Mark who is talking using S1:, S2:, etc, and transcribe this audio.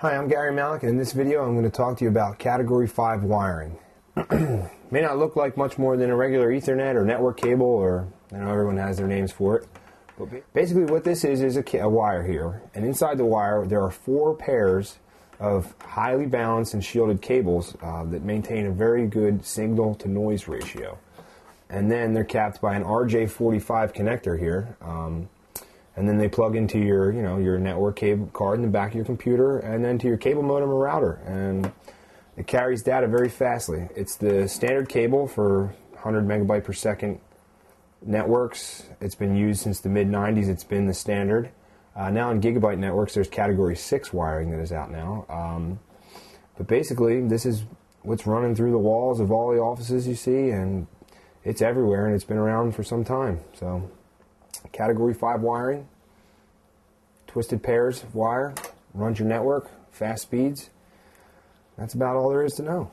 S1: Hi, I'm Gary Malik, and in this video I'm going to talk to you about Category 5 wiring. May not look like much more than a regular Ethernet or network cable, or I know everyone has their names for it. But basically what this is a wire here, and inside the wire there are 4 pairs of highly balanced and shielded cables that maintain a very good signal to noise ratio. And then they're capped by an RJ45 connector here. And then they plug into your, your network cable card in the back of your computer, and then to your cable modem or router, and it carries data very fastly. It's the standard cable for 100 megabyte per second networks. It's been used since the mid-90s. It's been the standard. Now in gigabyte networks, there's Category 6 wiring that is out now. But basically, this is what's running through the walls of all the offices you see, and it's everywhere, and it's been around for some time. So, Category 5 wiring, twisted pairs of wire, runs your network, fast speeds. That's about all there is to know.